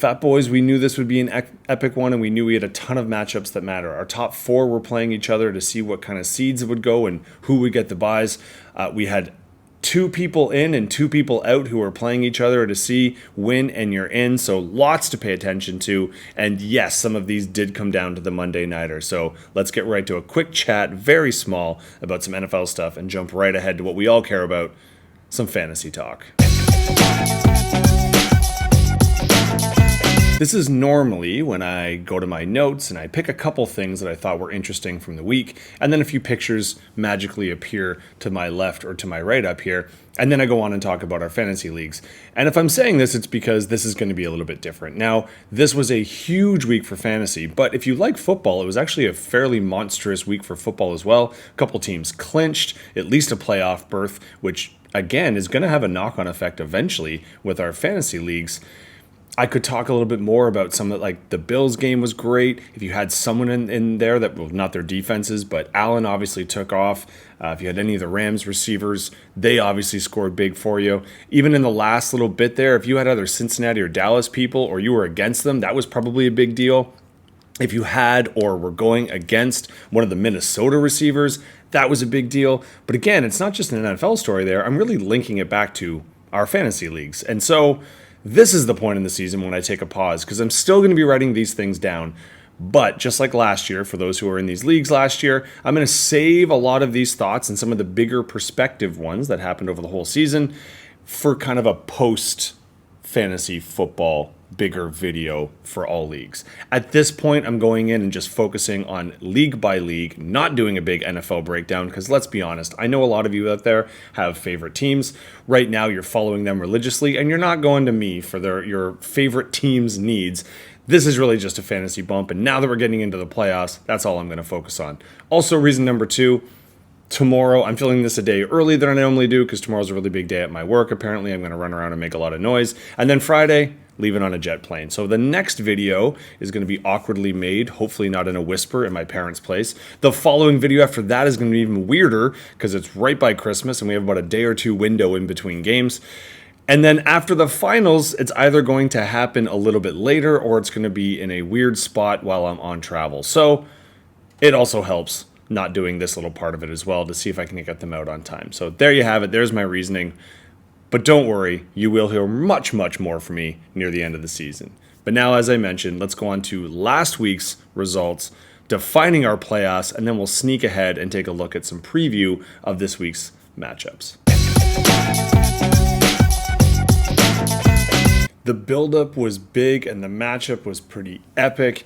Fat Boys, we knew this would be an epic one, and we knew we had a ton of matchups that matter. Our top four were playing each other to see what kind of seeds would go and who would get the buys. We had 2 people in and 2 people out who are playing each other to see win and you're in. So lots to pay attention to. And yes, some of these did come down to the Monday Nighter. So let's get right to a quick chat, very small, about some NFL stuff and jump right ahead to what we all care about, some fantasy talk. This is normally when I go to my notes and I pick a couple things that I thought were interesting from the week, and then a few pictures magically appear to my left or to my right up here, and then I go on and talk about our fantasy leagues. And if I'm saying this, it's because this is going to be a little bit different. Now, this was a huge week for fantasy, but if you like football, it was actually a fairly monstrous week for football as well. A couple teams clinched at least a playoff berth, which again is going to have a knock-on effect eventually with our fantasy leagues. I could talk a little bit more about some of like the Bills game was great. If you had someone in there that, well, not their defenses, but Allen obviously took off. If you had any of the Rams receivers, they obviously scored big for you. Even in the last little bit there, if you had other Cincinnati or Dallas people or you were against them, that was probably a big deal. If you had or were going against one of the Minnesota receivers, that was a big deal. But again, it's not just an NFL story there. I'm really linking it back to our fantasy leagues. And so this is the point in the season when I take a pause, because I'm still going to be writing these things down. But just like last year, for those who were in these leagues last year, I'm going to save a lot of these thoughts and some of the bigger perspective ones that happened over the whole season for kind of a post-fantasy football bigger video for all leagues. At this point, I'm going in and just focusing on league by league, not doing a big NFL breakdown, because let's be honest, I know a lot of you out there have favorite teams. Right now, you're following them religiously, and you're not going to me for your favorite team's needs. This is really just a fantasy bump, and now that we're getting into the playoffs, that's all I'm going to focus on. Also, reason number 2, tomorrow, I'm filming this a day early than I normally do because tomorrow's a really big day at my work. Apparently, I'm going to run around and make a lot of noise. And then Friday, leaving on a jet plane. So the next video is going to be awkwardly made, hopefully not in a whisper in my parents' place. The following video after that is going to be even weirder because it's right by Christmas and we have about a day or two window in between games. And then after the finals, it's either going to happen a little bit later or it's going to be in a weird spot while I'm on travel. So it also helps not doing this little part of it as well to see if I can get them out on time. So there you have it. There's my reasoning. But don't worry, you will hear much, much more from me near the end of the season. But now, as I mentioned, let's go on to last week's results, defining our playoffs, and then we'll sneak ahead and take a look at some preview of this week's matchups. The build-up was big and the matchup was pretty epic.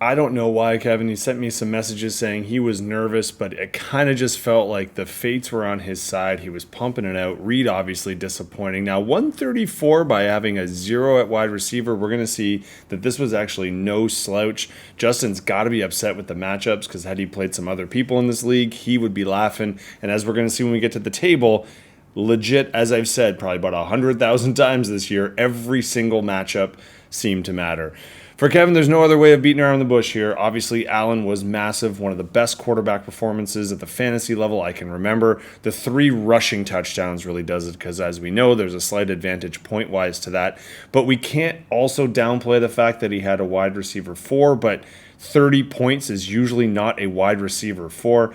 I don't know why, Kevin. He sent me some messages saying he was nervous, but it kind of just felt like the fates were on his side. He was pumping it out. Reed obviously disappointing. Now, 134 by having a 0 at wide receiver. We're going to see that this was actually no slouch. Justin's got to be upset with the matchups because had he played some other people in this league, he would be laughing. And as we're going to see when we get to the table, legit, as I've said probably about 100,000 times this year, every single matchup seemed to matter. For Kevin, there's no other way of beating around the bush here. Obviously, Allen was massive, one of the best quarterback performances at the fantasy level I can remember. The 3 rushing touchdowns really does it because, as we know, there's a slight advantage point-wise to that. But we can't also downplay the fact that he had a wide receiver 4, but 30 points is usually not a wide receiver 4.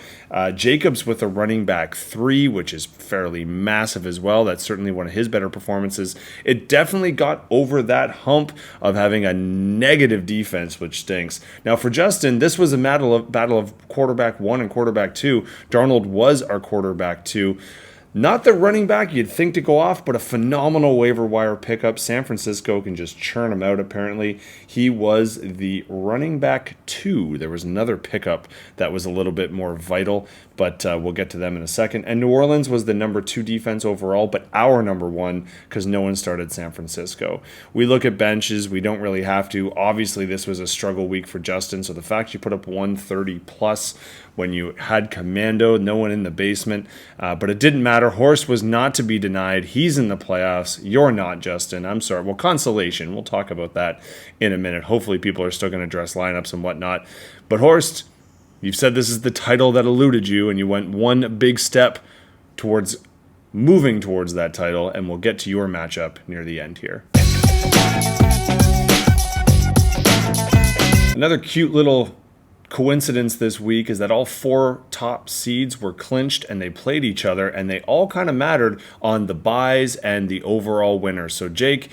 Jacobs with a running back 3, which is fairly massive as well. That's certainly one of his better performances. It definitely got over that hump of having a negative defense, which stinks. Now for Justin, this was a battle of quarterback 1 and quarterback 2. Darnold was our quarterback 2. Not the running back you'd think to go off, but a phenomenal waiver wire pickup. San Francisco can just churn him out, apparently. He was the running back 2. There was another pickup that was a little bit more vital, but we'll get to them in a second. And New Orleans was the number 2 defense overall, but our number 1 because no one started San Francisco. We look at benches. We don't really have to. Obviously, this was a struggle week for Justin, so the fact you put up 130 plus when you had Commando, no one in the basement, but it didn't matter. Horst was not to be denied. He's in the playoffs. You're not, Justin. I'm sorry. Well, consolation. We'll talk about that in a minute. Hopefully people are still going to address lineups and whatnot. But Horst, you've said this is the title that eluded you, and you went one big step towards moving towards that title, and we'll get to your matchup near the end here. Another cute little coincidence this week is that all 4 top seeds were clinched and they played each other, and they all kind of mattered on the buys and the overall winner. So Jake,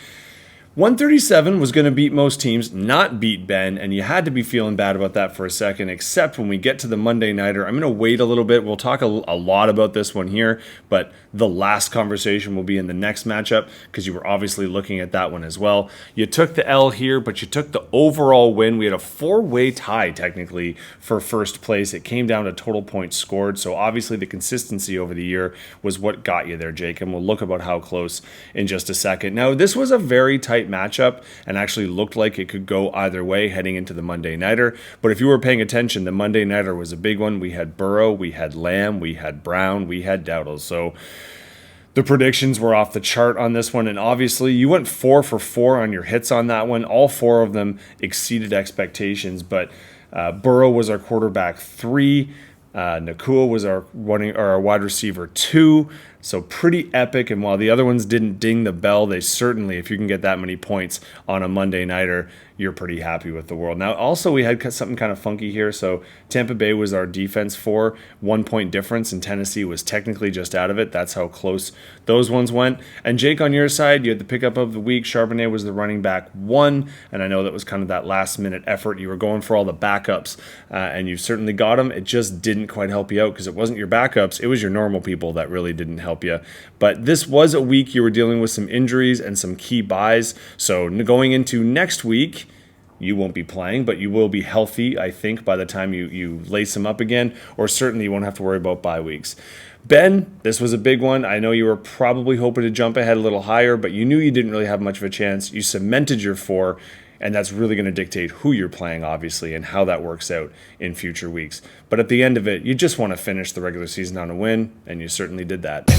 137 was going to beat most teams, not beat Ben, and you had to be feeling bad about that for a second, except when we get to the Monday Nighter. I'm going to wait a little bit. We'll talk a lot about this one here, but the last conversation will be in the next matchup because you were obviously looking at that one as well. You took the L here, but you took the overall win. We had a 4-way tie, technically, for first place. It came down to total points scored, so obviously the consistency over the year was what got you there, Jake, and we'll look about how close in just a second. Now, this was a very tight matchup and actually looked like it could go either way heading into the Monday Nighter. But if you were paying attention, the Monday Nighter was a big one. We had Burrow, we had Lamb, we had Brown, we had Dowdle. So the predictions were off the chart on this one, and obviously you went 4 for 4 on your hits on that one. All 4 of them exceeded expectations, but Burrow was our quarterback 3. Nacua was our wide receiver 2, so pretty epic. And while the other ones didn't ding the bell, they certainly, if you can get that many points on a Monday Nighter, you're pretty happy with the world. Now, also, we had something kind of funky here. So Tampa Bay was our defense 4, 1-point difference, and Tennessee was technically just out of it. That's how close those ones went. And Jake, on your side, you had the pickup of the week. Charbonnet was the running back 1, and I know that was kind of that last-minute effort. You were going for all the backups, and you certainly got them. It just didn't quite help you out because it wasn't your backups. It was your normal people that really didn't help you. But this was a week you were dealing with some injuries and some key buys. So going into next week, you won't be playing, but you will be healthy, I think, by the time you lace them up again, or certainly you won't have to worry about bye weeks. Ben, this was a big one. I know you were probably hoping to jump ahead a little higher, but you knew you didn't really have much of a chance. You cemented your 4, and that's really going to dictate who you're playing, obviously, and how that works out in future weeks. But at the end of it, you just want to finish the regular season on a win, and you certainly did that.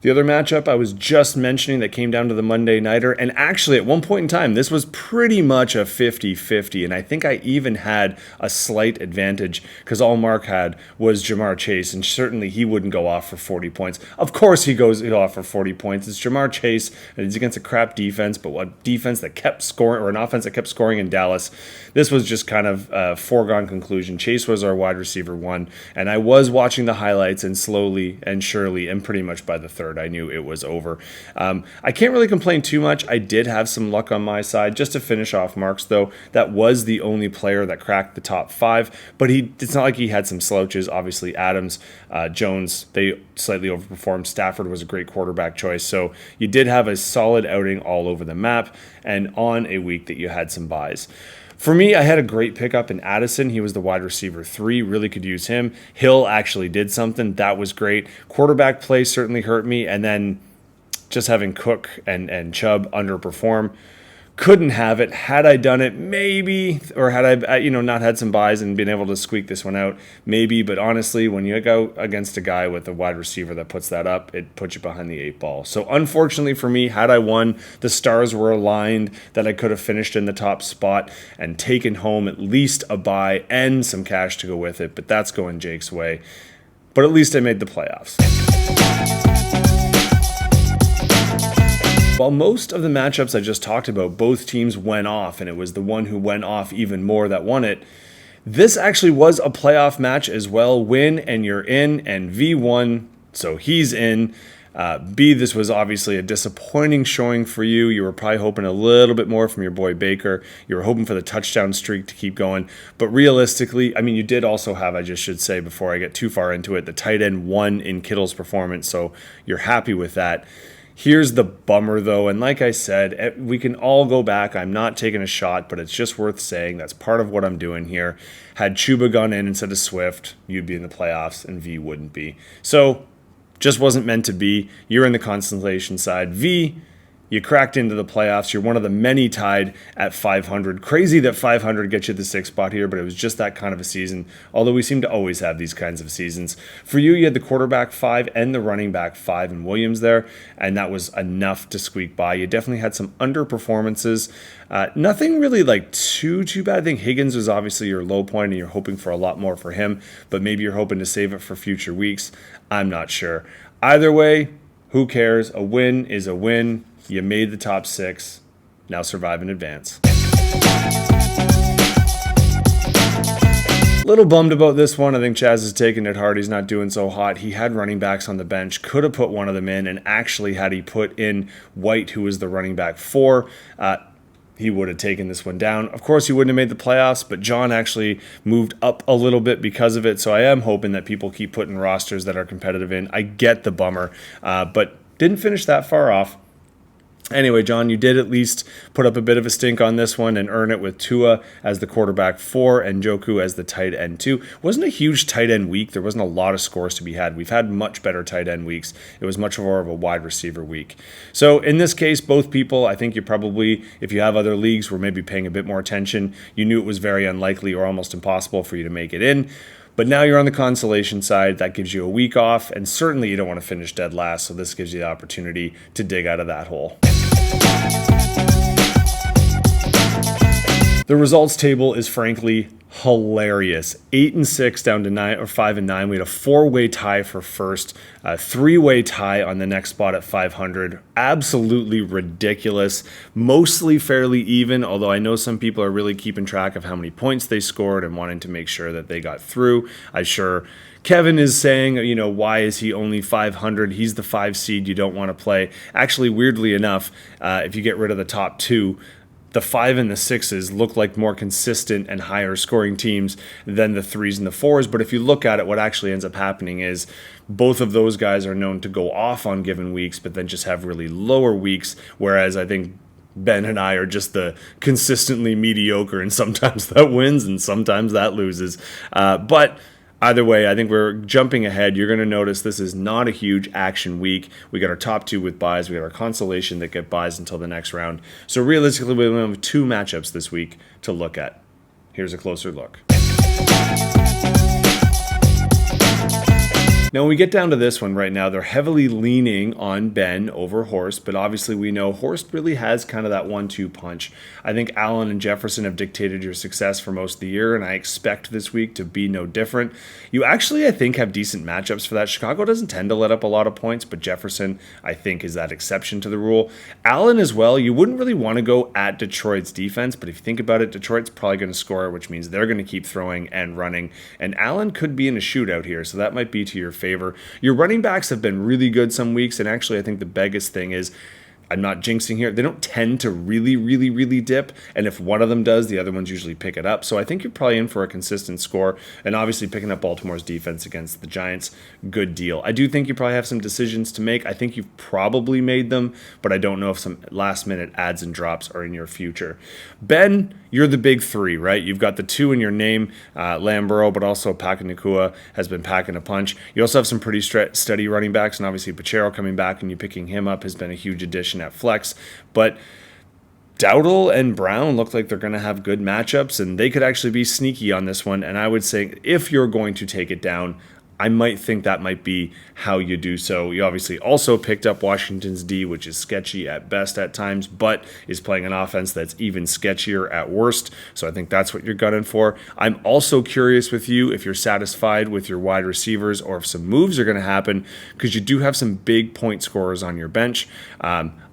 The other matchup I was just mentioning that came down to the Monday Nighter, and actually at one point in time, this was pretty much a 50-50, and I think I even had a slight advantage because all Mark had was Ja'Marr Chase, and certainly he wouldn't go off for 40 points. Of course he goes off for 40 points. It's Ja'Marr Chase, and it's against a crap defense, but what defense that kept scoring, or an offense that kept scoring in Dallas. This was just kind of a foregone conclusion. Chase was our wide receiver 1, and I was watching the highlights, and slowly and surely, and pretty much by the third, I knew it was over. I can't really complain too much. I did have some luck on my side. Just to finish off Mark's, though, that was the only player that cracked the top 5, but it's not like he had some slouches. Obviously, Adams, Jones, they slightly overperformed. Stafford was a great quarterback choice. So you did have a solid outing all over the map and on a week that you had some buys. For me, I had a great pickup in Addison. He was the wide receiver 3. Really could use him. Hill actually did something. That was great. Quarterback play certainly hurt me. And then just having Cook and Chubb underperform. Couldn't have it. Had I done it, maybe, or had I, not had some buys and been able to squeak this one out, maybe. But honestly, when you go against a guy with a wide receiver that puts that up, it puts you behind the 8 ball. So unfortunately for me, had I won, the stars were aligned that I could have finished in the top spot and taken home at least a buy and some cash to go with it. But that's going Jake's way. But at least I made the playoffs. While most of the matchups I just talked about, both teams went off, and it was the one who went off even more that won it, this actually was a playoff match as well. Win and you're in, and V won, so he's in. B, this was obviously a disappointing showing for you. You were probably hoping a little bit more from your boy Baker. You were hoping for the touchdown streak to keep going. But realistically, you did also have, I just should say before I get too far into it, the tight end won in Kittle's performance, so you're happy with that. Here's the bummer, though, and like I said, we can all go back. I'm not taking a shot, but it's just worth saying. That's part of what I'm doing here. Had Chuba gone in instead of Swift, you'd be in the playoffs, and V wouldn't be. So, just wasn't meant to be. You're in the consolation side. V, you cracked into the playoffs. You're one of the many tied at 500. Crazy that 500 gets you the 6th spot here, but it was just that kind of a season, although we seem to always have these kinds of seasons. For you had the quarterback 5 and the running back 5 in Williams there, and that was enough to squeak by. You definitely had some underperformances. Nothing really too bad. I think Higgins was obviously your low point, and you're hoping for a lot more for him, but maybe you're hoping to save it for future weeks. I'm not sure. Either way, who cares? A win is a win. You made the top 6. now survive and advance. Little bummed about this one. I think Chaz is taking it hard. He's not doing so hot. He had running backs on the bench, could have put one of them in, and actually had he put in White, who was the running back 4, he would have taken this one down. Of course, he wouldn't have made the playoffs, but John actually moved up a little bit because of it, so I am hoping that people keep putting rosters that are competitive in. I get the bummer, but didn't finish that far off. Anyway, John, you did at least put up a bit of a stink on this one and earn it with Tua as the quarterback 4 and Njoku as the tight end 2. Wasn't a huge tight end week. There wasn't a lot of scores to be had. We've had much better tight end weeks. It was much more of a wide receiver week. So in this case, both people, I think you probably, if you have other leagues, were maybe paying a bit more attention. You knew it was very unlikely or almost impossible for you to make it in. But now you're on the consolation side. That gives you a week off, and certainly you don't want to finish dead last, so this gives you the opportunity to dig out of that hole. The results table is frankly hilarious. 8-6 down to 9 or 5-9. We had a 4-way tie for first, a 3-way tie on the next spot at 500. Absolutely ridiculous. Mostly fairly even, although I know some people are really keeping track of how many points they scored and wanting to make sure that they got through. I'm sure Kevin is saying, why is he only 500? He's the 5 seed you don't want to play. Actually, weirdly enough, if you get rid of the top 2, the 5 and the 6s look like more consistent and higher scoring teams than the 3s and the 4s. But if you look at it, what actually ends up happening is both of those guys are known to go off on given weeks, but then just have really lower weeks. Whereas I think Ben and I are just the consistently mediocre, and sometimes that wins and sometimes that loses. But either way, I think we're jumping ahead. You're going to notice this is not a huge action week. We got our top 2 with buys. We got our consolation that get buys until the next round. So realistically, we have 2 matchups this week to look at. Here's a closer look. Now, when we get down to this one right now, they're heavily leaning on Ben over Horst, but obviously we know Horst really has kind of that 1-2 punch. I think Allen and Jefferson have dictated your success for most of the year, and I expect this week to be no different. You actually, I think, have decent matchups for that. Chicago doesn't tend to let up a lot of points, but Jefferson, I think, is that exception to the rule. Allen as well, you wouldn't really want to go at Detroit's defense, but if you think about it, Detroit's probably going to score, which means they're going to keep throwing and running, and Allen could be in a shootout here, so that might be to your favor. Your running backs have been really good some weeks, and actually I think the biggest thing is, I'm not jinxing here, they don't tend to really dip, and if one of them does, the other ones usually pick it up. So I think you're probably in for a consistent score, and obviously picking up Baltimore's defense against the Giants, good deal. I do think you probably have some decisions to make. I think you've probably made them, but I don't know if some last-minute adds and drops are in your future. Ben, you're the big 3, right? You've got the 2 in your name, Lambro, but also Puka Nacua has been packing a punch. You also have some pretty steady running backs, and obviously Pacheco coming back and you picking him up has been a huge addition at flex. But Dowdle and Brown look like they're going to have good matchups, and they could actually be sneaky on this one. And I would say if you're going to take it down, I might think that might be how you do so. You obviously also picked up Washington's D, which is sketchy at best at times, but is playing an offense that's even sketchier at worst. So I think that's what you're gunning for. I'm also curious with you if you're satisfied with your wide receivers or if some moves are going to happen, because you do have some big point scorers on your bench.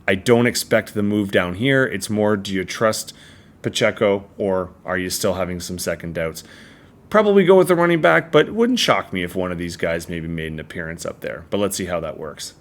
I don't expect the move down here. It's more, do you trust Pacheco, or are you still having some second doubts? Probably go with the running back, but it wouldn't shock me if one of these guys maybe made an appearance up there. But let's see how that works.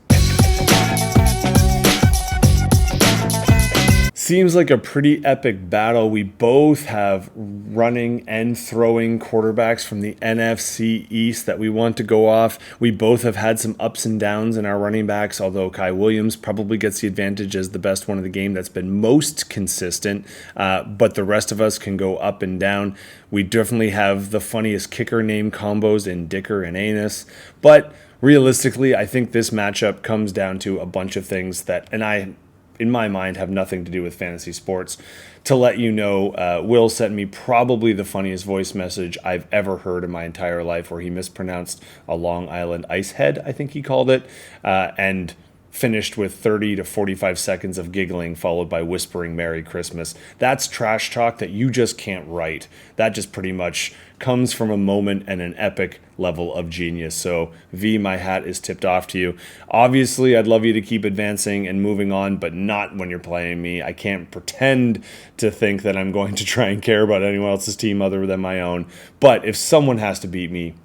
Seems like a pretty epic battle. We both have running and throwing quarterbacks from the NFC East that we want to go off. We both have had some ups and downs in our running backs, although Kai Williams probably gets the advantage as the best one of the game that's been most consistent, but the rest of us can go up and down. We definitely have the funniest kicker name combos in Dicker and Anus, but realistically, I think this matchup comes down to a bunch of things that, and I, in my mind, have nothing to do with fantasy sports. To let you know, Will sent me probably the funniest voice message I've ever heard in my entire life, where he mispronounced a Long Island ice head, I think he called it, and finished with 30 to 45 seconds of giggling followed by whispering Merry Christmas. That's trash talk that you just can't write. That just pretty much comes from a moment and an epic level of genius. So V, my hat is tipped off to you. Obviously, I'd love you to keep advancing and moving on, but not when you're playing me. I can't pretend to think that I'm going to try and care about anyone else's team other than my own. But if someone has to beat me,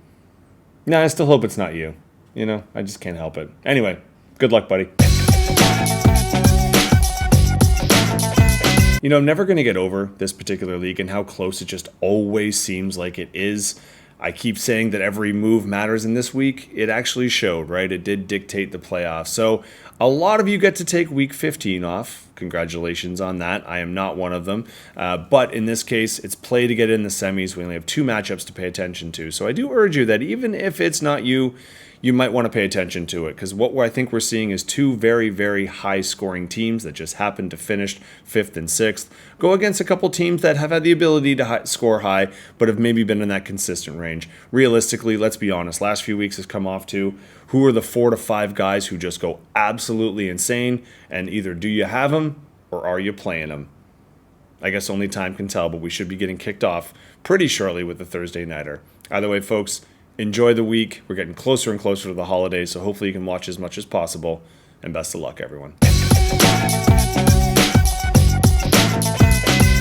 I still hope it's not you. I just can't help it. Anyway, good luck, buddy. I'm never going to get over this particular league and how close it just always seems like it is. I keep saying that every move matters in this week. It actually showed, right? It did dictate the playoffs. So a lot of you get to take week 15 off. Congratulations on that. I am not one of them. But in this case, it's play to get in the semis. We only have 2 matchups to pay attention to. So I do urge you that even if it's not you, you might want to pay attention to it, because what I think we're seeing is 2 very, very high-scoring teams that just happen to finish 5th and 6th go against a couple teams that have had the ability to score high, but have maybe been in that consistent range. Realistically, let's be honest, last few weeks has come off to who are the 4 to 5 guys who just go absolutely insane, and either do you have them or are you playing them? I guess only time can tell, but we should be getting kicked off pretty shortly with the Thursday Nighter. Either way, folks, enjoy the week. We're getting closer and closer to the holidays, so hopefully you can watch as much as possible. And best of luck, everyone.